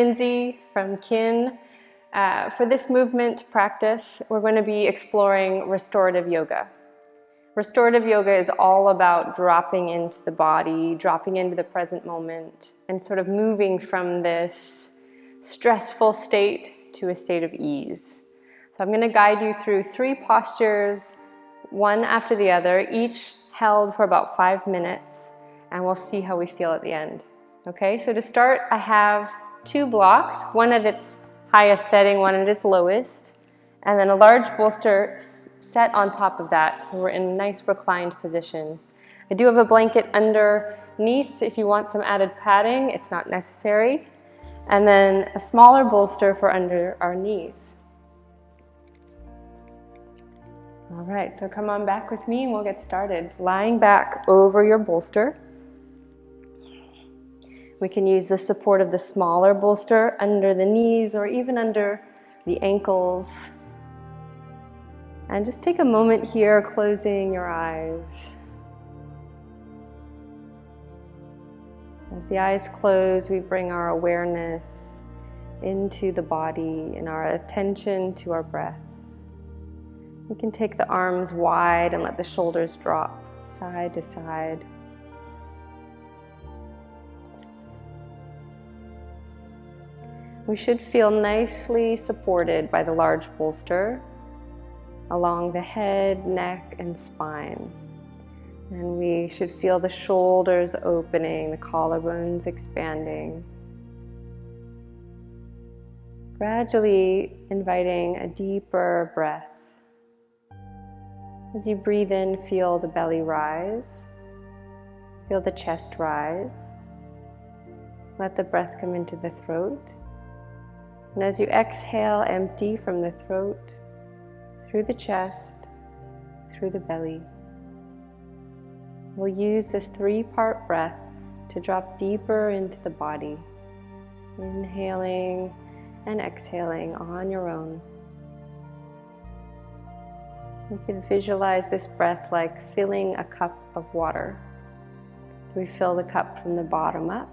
Lindsay from Kin. For this movement practice, we're going to be exploring restorative yoga. Restorative yoga is all about dropping into the body, dropping into the present moment, and sort of moving from this stressful state to a state of ease. So I'm going to guide you through 3 postures, one after the other, each held for about 5 minutes, and we'll see how we feel at the end. Okay, so to start, I have 2 blocks, one at its highest setting, one at its lowest, and then a large bolster set on top of that, so we're in a nice reclined position. I do have a blanket underneath if you want some added padding. It's not necessary. And then a smaller bolster for under our knees. All right, so come on back with me and we'll get started. Lying back over your bolster. We can use the support of the smaller bolster under the knees or even under the ankles. And just take a moment here, closing your eyes. As the eyes close, we bring our awareness into the body and our attention to our breath. We can take the arms wide and let the shoulders drop side to side. We should feel nicely supported by the large bolster along the head, neck, and spine. And we should feel the shoulders opening, the collarbones expanding. Gradually inviting a deeper breath. As you breathe in, feel the belly rise. Feel the chest rise. Let the breath come into the throat. And as you exhale, empty from the throat, through the chest, through the belly. We'll use this 3-part breath to drop deeper into the body, inhaling and exhaling on your own. You can visualize this breath like filling a cup of water. So we fill the cup from the bottom up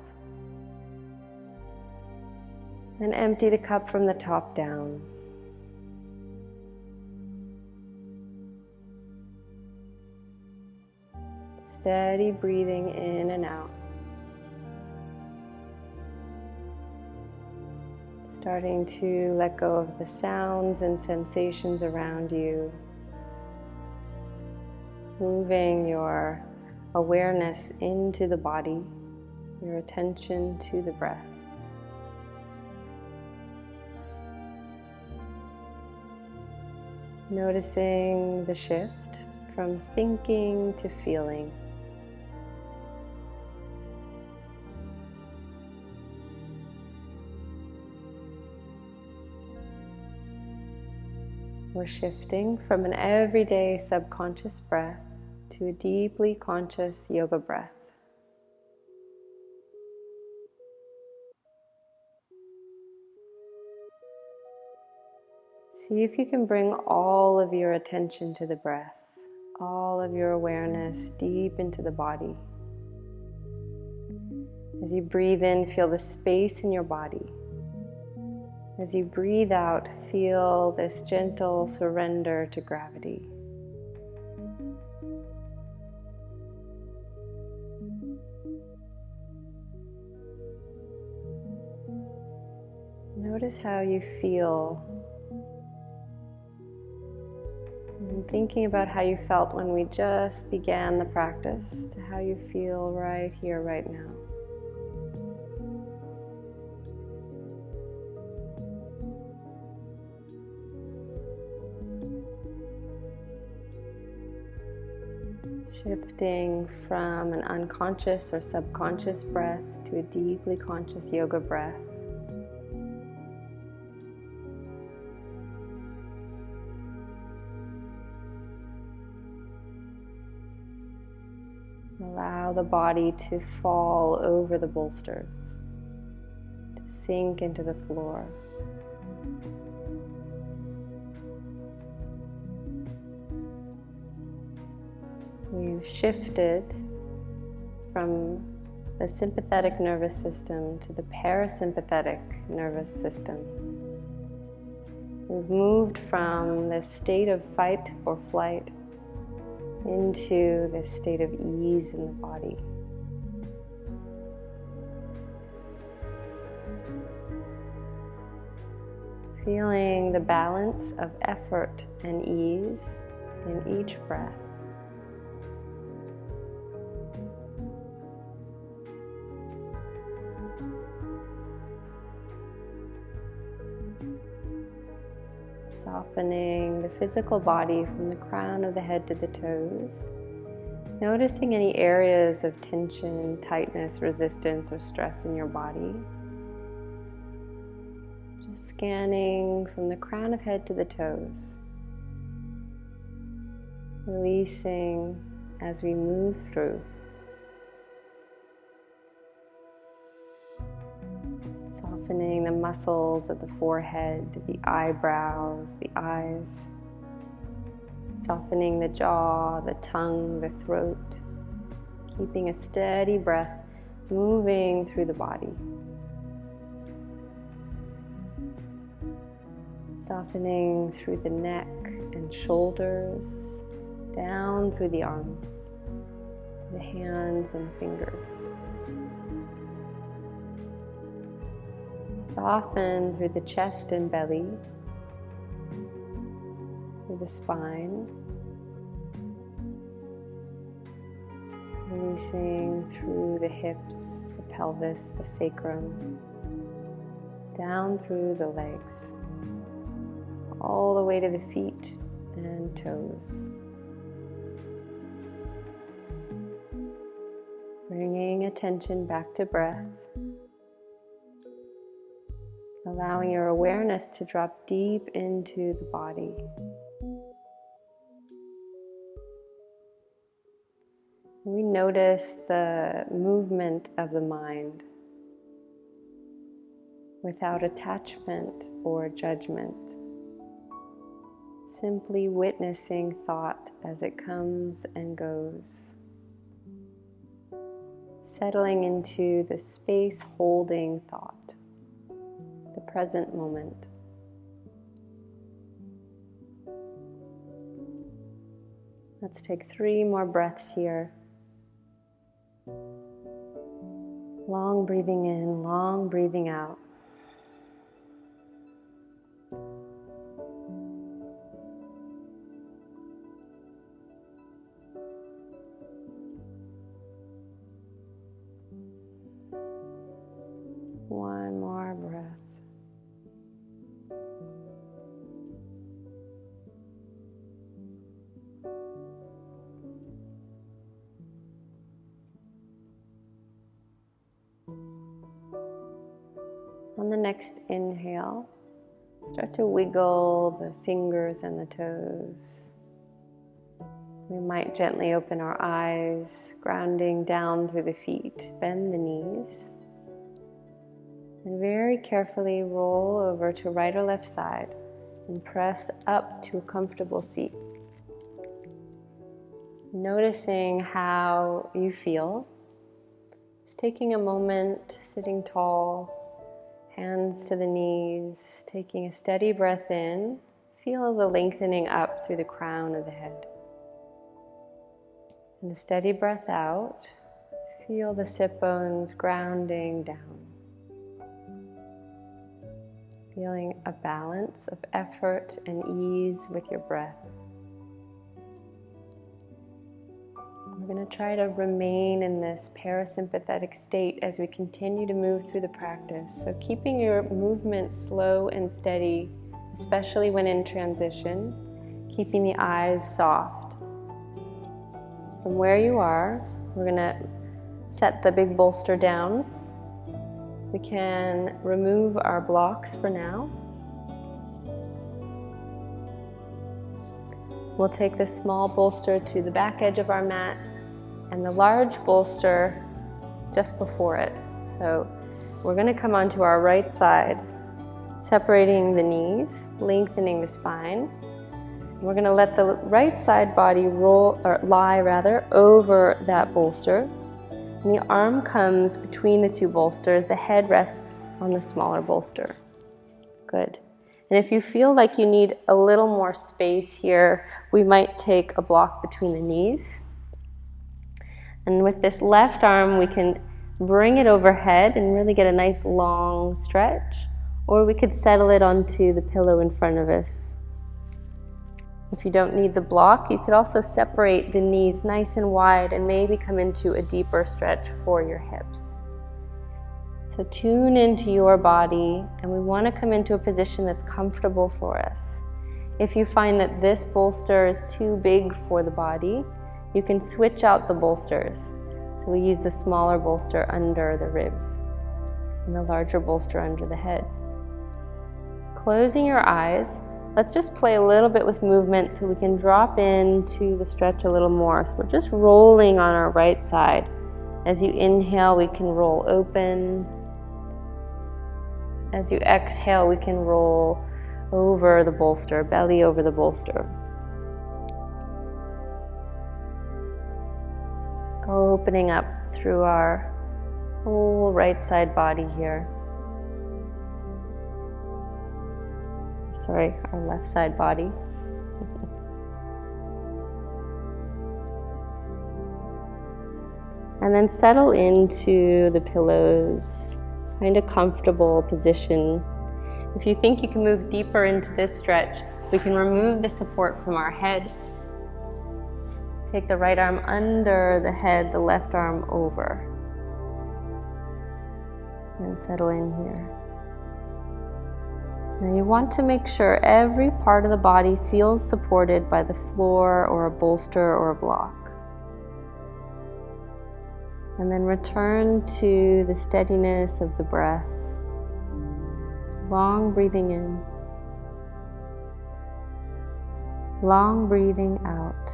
and empty the cup from the top down. Steady breathing in and out. Starting to let go of the sounds and sensations around you. Moving your awareness into the body, your attention to the breath. Noticing the shift from thinking to feeling. We're shifting from an everyday subconscious breath to a deeply conscious yoga breath. See if you can bring all of your attention to the breath, all of your awareness deep into the body. As you breathe in, feel the space in your body. As you breathe out, feel this gentle surrender to gravity. Notice how you feel. And thinking about how you felt when we just began the practice to how you feel right here, right now. Shifting from an unconscious or subconscious breath to a deeply conscious yoga breath. Allow the body to fall over the bolsters, to sink into the floor. We've shifted from the sympathetic nervous system to the parasympathetic nervous system. We've moved from this state of fight or flight into this state of ease in the body. Feeling the balance of effort and ease in each breath. Softening the physical body from the crown of the head to the toes. Noticing any areas of tension, tightness, resistance, or stress in your body. Just scanning from the crown of head to the toes. Releasing as we move through. Softening the muscles of the forehead, the eyebrows, the eyes. Softening the jaw, the tongue, the throat. Keeping a steady breath moving through the body. Softening through the neck and shoulders, down through the arms, to the hands and fingers. Soften through the chest and belly, through the spine, releasing through the hips, the pelvis, the sacrum, down through the legs, all the way to the feet and toes. Bringing attention back to breath. Allowing your awareness to drop deep into the body. We notice the movement of the mind without attachment or judgment. Simply witnessing thought as it comes and goes. Settling into the space holding thought. The present moment. Let's take 3 more breaths here. Long breathing in, long breathing out. One more breath. On the next inhale, start to wiggle the fingers and the toes. We might gently open our eyes, grounding down through the feet. Bend the knees. And very carefully roll over to right or left side and press up to a comfortable seat. Noticing how you feel. Just taking a moment, sitting tall. Hands to the knees, taking a steady breath in. Feel the lengthening up through the crown of the head. And a steady breath out. Feel the sit bones grounding down. Feeling a balance of effort and ease with your breath. We're going to try to remain in this parasympathetic state as we continue to move through the practice. So keeping your movement slow and steady, especially when in transition, keeping the eyes soft. From where you are, we're going to set the big bolster down. We can remove our blocks for now. We'll take this small bolster to the back edge of our mat and the large bolster just before it. So we're going to come onto our right side, separating the knees, lengthening the spine. We're going to let the right side body lie over that bolster. And the arm comes between the two bolsters. The head rests on the smaller bolster. Good. And if you feel like you need a little more space here, we might take a block between the knees. And with this left arm, we can bring it overhead and really get a nice long stretch. Or we could settle it onto the pillow in front of us. If you don't need the block, you could also separate the knees nice and wide and maybe come into a deeper stretch for your hips. So tune into your body, and we want to come into a position that's comfortable for us. If you find that this bolster is too big for the body, you can switch out the bolsters. So we use the smaller bolster under the ribs and the larger bolster under the head. Closing your eyes, let's just play a little bit with movement so we can drop into the stretch a little more. So we're just rolling on our right side. As you inhale, we can roll open. As you exhale, we can roll over the bolster, belly over the bolster. Opening up through our whole right side body here. Sorry, our left side body. And then settle into the pillows. Find a comfortable position. If you think you can move deeper into this stretch, we can remove the support from our head. Take the right arm under the head, the left arm over. And settle in here. Now you want to make sure every part of the body feels supported by the floor or a bolster or a block. And then return to the steadiness of the breath. Long breathing in. Long breathing out.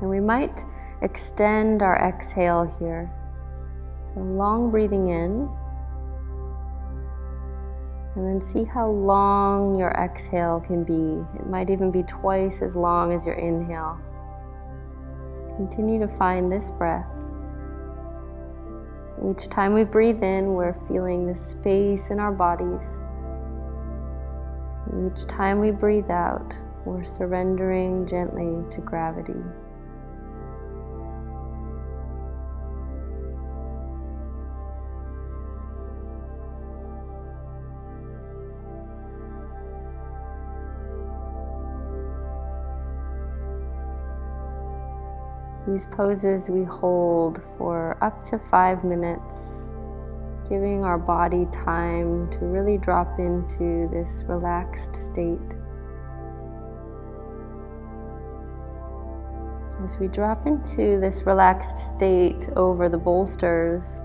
And we might extend our exhale here. So long breathing in. And then see how long your exhale can be. It might even be twice as long as your inhale. Continue to find this breath. Each time we breathe in, we're feeling the space in our bodies. Each time we breathe out, we're surrendering gently to gravity. These poses we hold for up to 5 minutes, giving our body time to really drop into this relaxed state. As we drop into this relaxed state over the bolsters,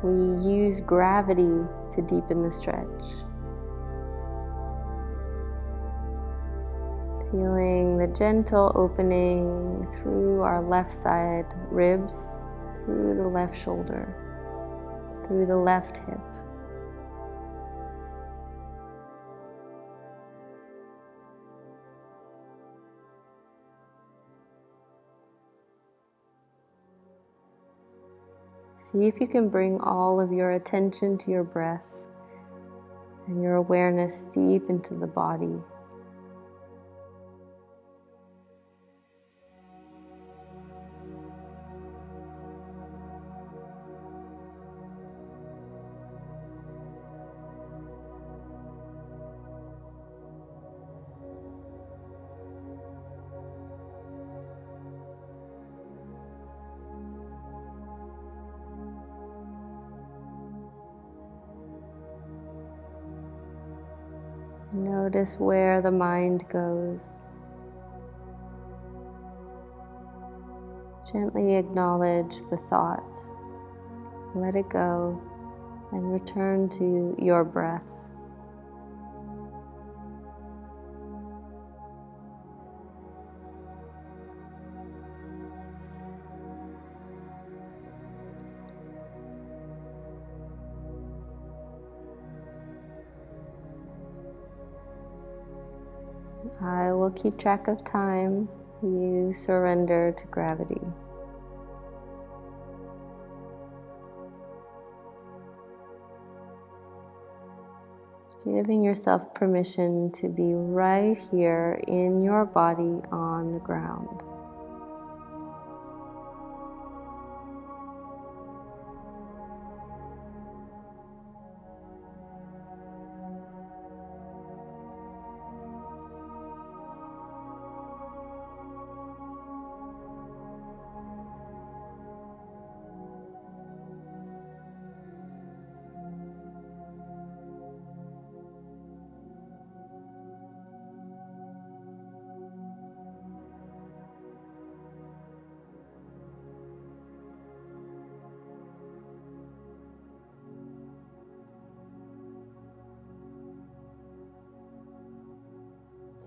we use gravity to deepen the stretch. Feeling the gentle opening through our left side ribs, through the left shoulder, through the left hip. See if you can bring all of your attention to your breath and your awareness deep into the body. Notice where the mind goes. Gently acknowledge the thought. Let it go and return to your breath. I will keep track of time. You surrender to gravity. Giving yourself permission to be right here in your body on the ground.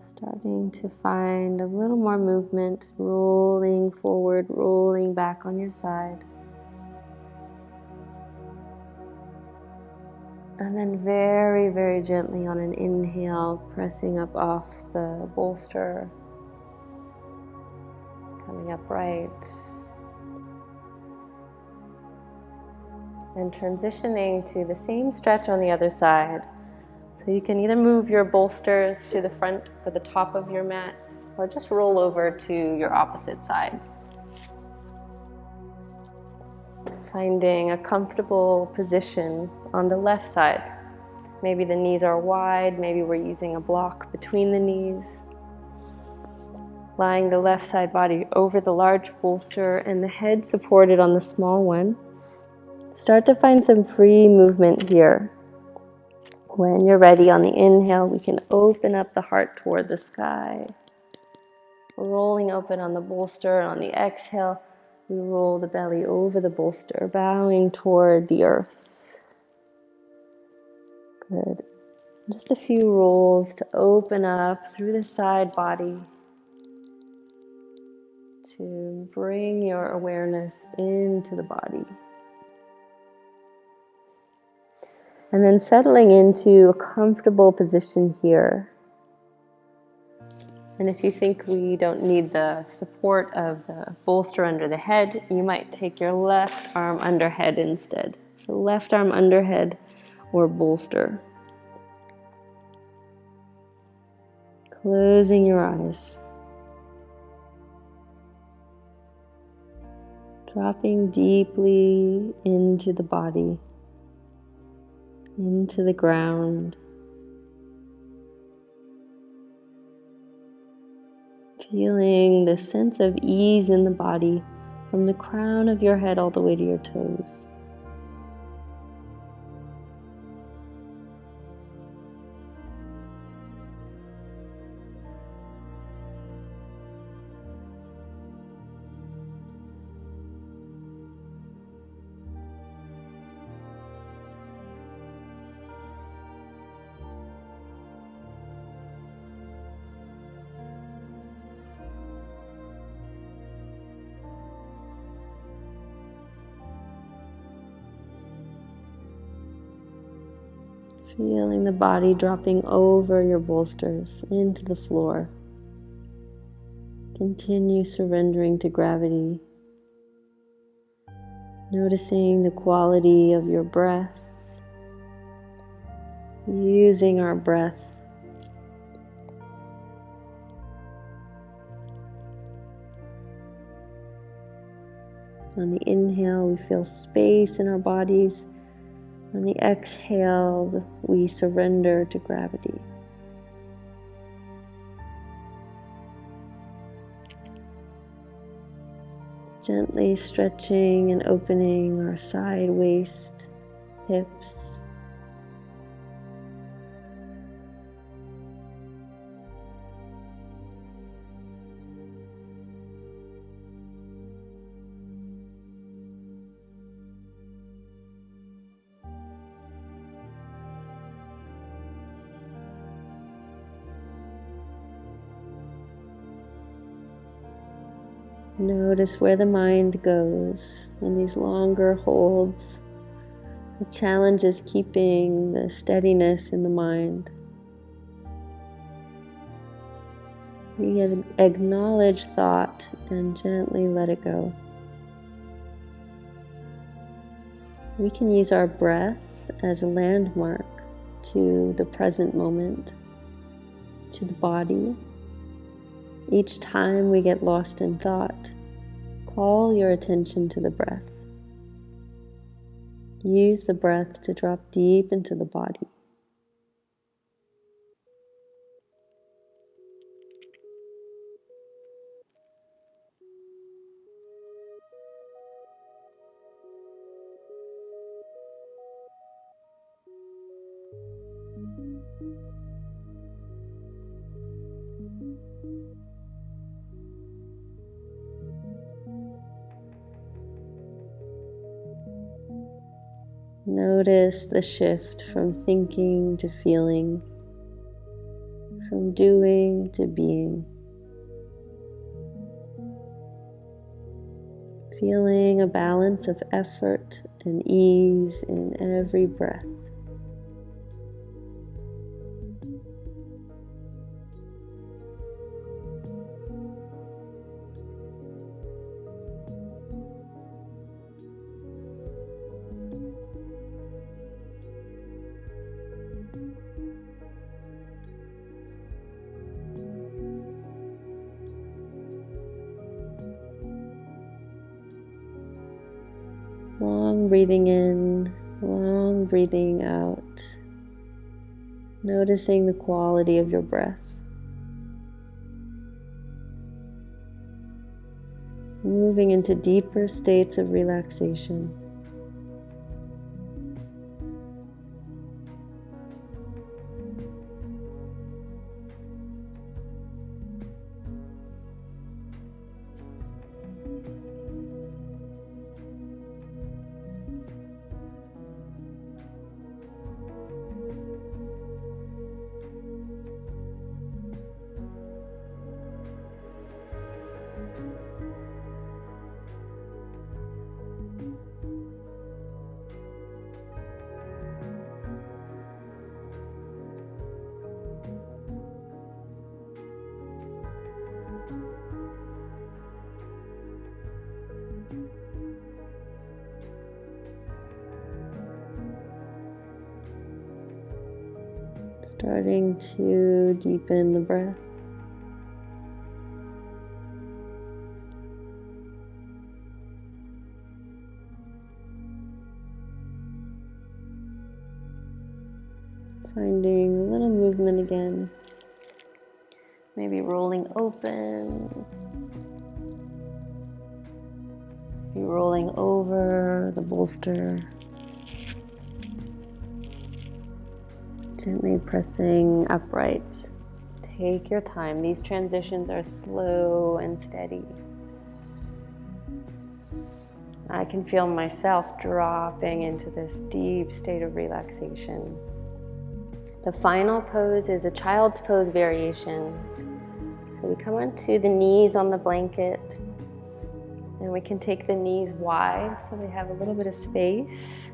Starting to find a little more movement, rolling forward, rolling back on your side. And then very, very gently on an inhale, pressing up off the bolster, coming upright. And transitioning to the same stretch on the other side. So you can either move your bolsters to the front or the top of your mat, or just roll over to your opposite side. Finding a comfortable position on the left side. Maybe the knees are wide, maybe we're using a block between the knees. Lying the left side body over the large bolster and the head supported on the small one. Start to find some free movement here. When you're ready on the inhale, we can open up the heart toward the sky. Rolling open on the bolster. On the exhale, we roll the belly over the bolster, bowing toward the earth. Good. Just a few rolls to open up through the side body. To bring your awareness into the body. And then settling into a comfortable position here. And if you think we don't need the support of the bolster under the head, you might take your left arm under head instead. So left arm under head or bolster. Closing your eyes. Dropping deeply into the body. Into the ground. Feeling the sense of ease in the body from the crown of your head all the way to your toes. Feeling the body dropping over your bolsters into the floor. Continue surrendering to gravity. Noticing the quality of your breath. Using our breath. On the inhale, we feel space in our bodies. On the exhale, we surrender to gravity. Gently stretching and opening our side waist, hips. Notice where the mind goes in these longer holds. The challenge is keeping the steadiness in the mind. We acknowledge thought and gently let it go. We can use our breath as a landmark to the present moment, to the body. Each time we get lost in thought, call your attention to the breath. Use the breath to drop deep into the body. Notice the shift from thinking to feeling, from doing to being. Feeling a balance of effort and ease in every breath. Long breathing in, long breathing out. Noticing the quality of your breath. Moving into deeper states of relaxation. Starting to deepen the breath. Finding a little movement again. Maybe rolling open. Maybe rolling over the bolster. Gently pressing upright. Take your time. These transitions are slow and steady. I can feel myself dropping into this deep state of relaxation. The final pose is a child's pose variation. So we come onto the knees on the blanket, and we can take the knees wide so they have a little bit of space.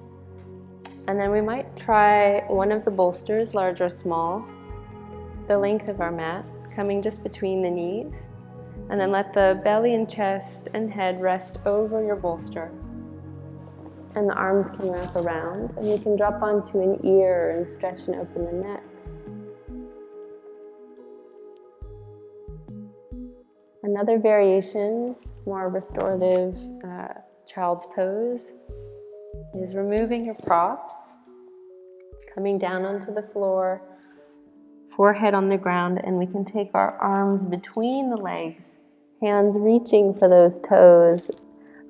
And then we might try one of the bolsters, large or small, the length of our mat, coming just between the knees. And then let the belly and chest and head rest over your bolster. And the arms can wrap around. And you can drop onto an ear and stretch and open the neck. Another variation, more restorative child's pose, is removing your props, coming down onto the floor, forehead on the ground, and we can take our arms between the legs, hands reaching for those toes,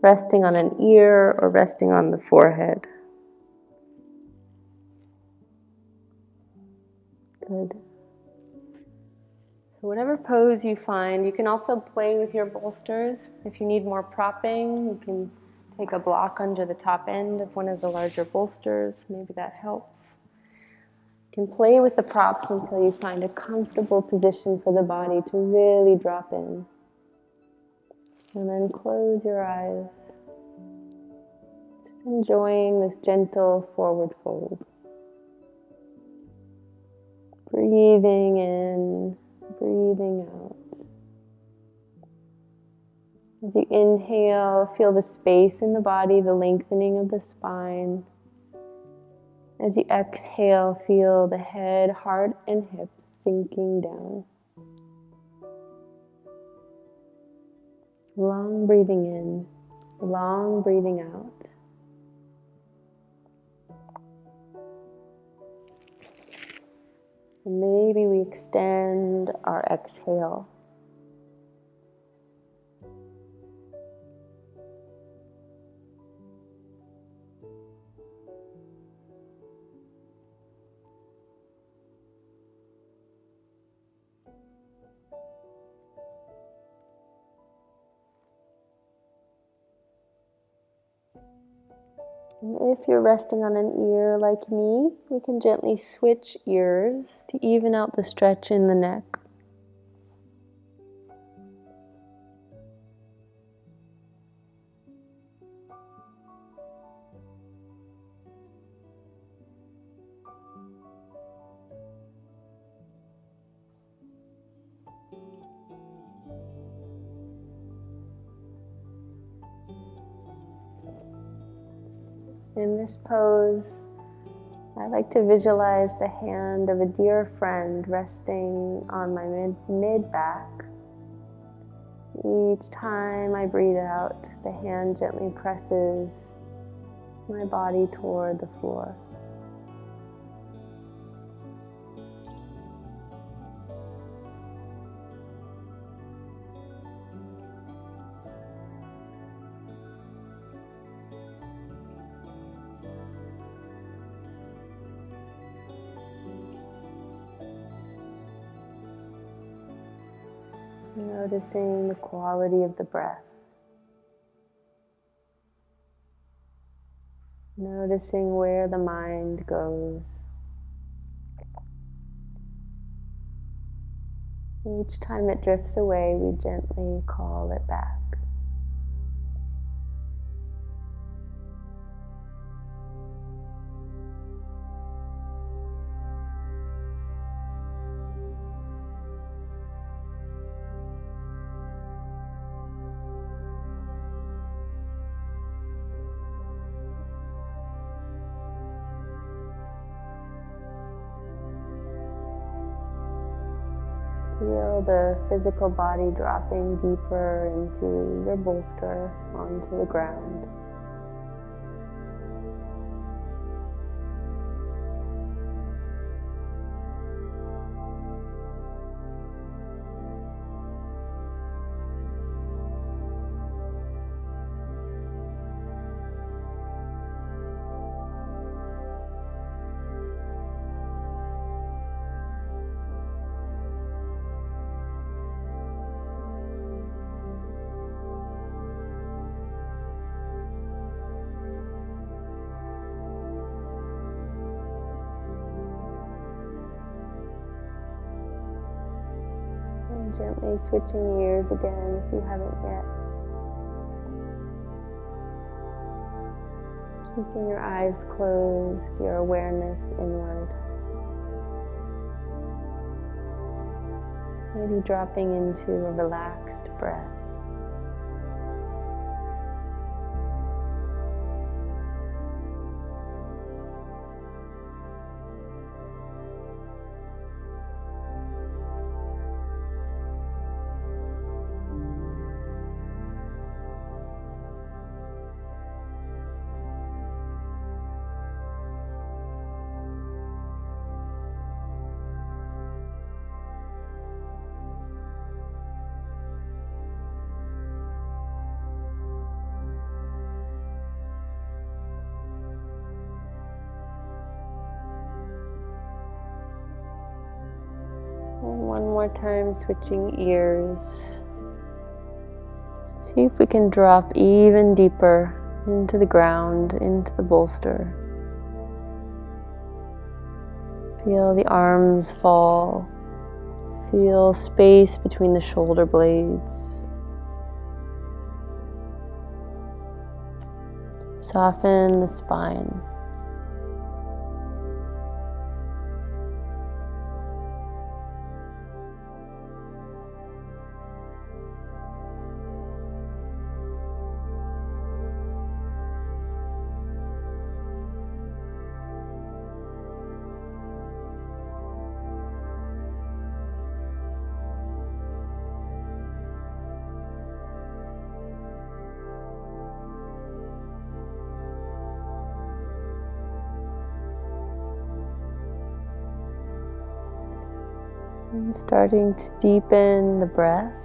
resting on an ear or resting on the forehead. Good. So whatever pose you find, you can also play with your bolsters. If you need more propping, you can take a block under the top end of one of the larger bolsters. Maybe that helps. You can play with the props until you find a comfortable position for the body to really drop in. And then close your eyes. Just enjoying this gentle forward fold. Breathing in, breathing out. As you inhale, feel the space in the body, the lengthening of the spine. As you exhale, feel the head, heart, and hips sinking down. Long breathing in, long breathing out. And maybe we extend our exhale. And if you're resting on an ear like me, we can gently switch ears to even out the stretch in the neck. In this pose, I like to visualize the hand of a dear friend resting on my mid-back. Each time I breathe out, the hand gently presses my body toward the floor. Noticing the quality of the breath. Noticing where the mind goes. Each time it drifts away, we gently call it back. Feel the physical body dropping deeper into your bolster, onto the ground. Gently switching ears again if you haven't yet. Keeping your eyes closed, your awareness inward. Maybe dropping into a relaxed breath. And one more time, switching ears. See if we can drop even deeper into the ground, into the bolster. Feel the arms fall. Feel space between the shoulder blades. Soften the spine. And starting to deepen the breath.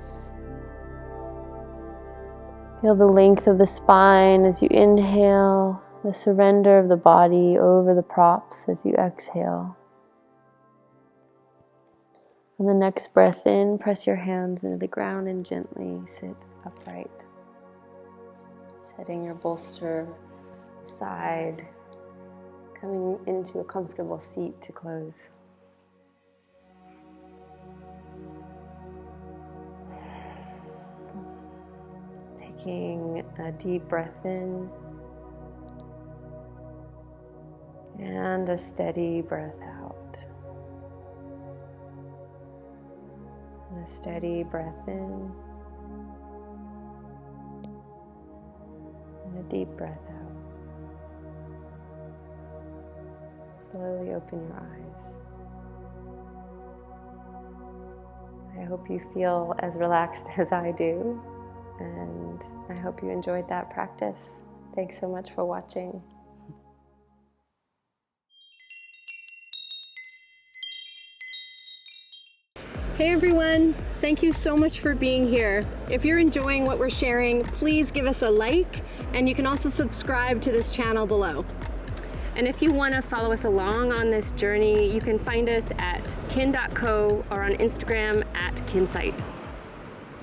Feel the length of the spine as you inhale, the surrender of the body over the props as you exhale. On the next breath in, press your hands into the ground and gently sit upright. Setting your bolster aside, coming into a comfortable seat to close. Taking a deep breath in and a steady breath out. And a steady breath in and a deep breath out. Slowly open your eyes. I hope you feel as relaxed as I do, and I hope you enjoyed that practice. Thanks so much for watching. Hey everyone, thank you so much for being here. If you're enjoying what we're sharing, please give us a like, and you can also subscribe to this channel below. And if you want to follow us along on this journey, you can find us at kin.co or on Instagram at kinsight.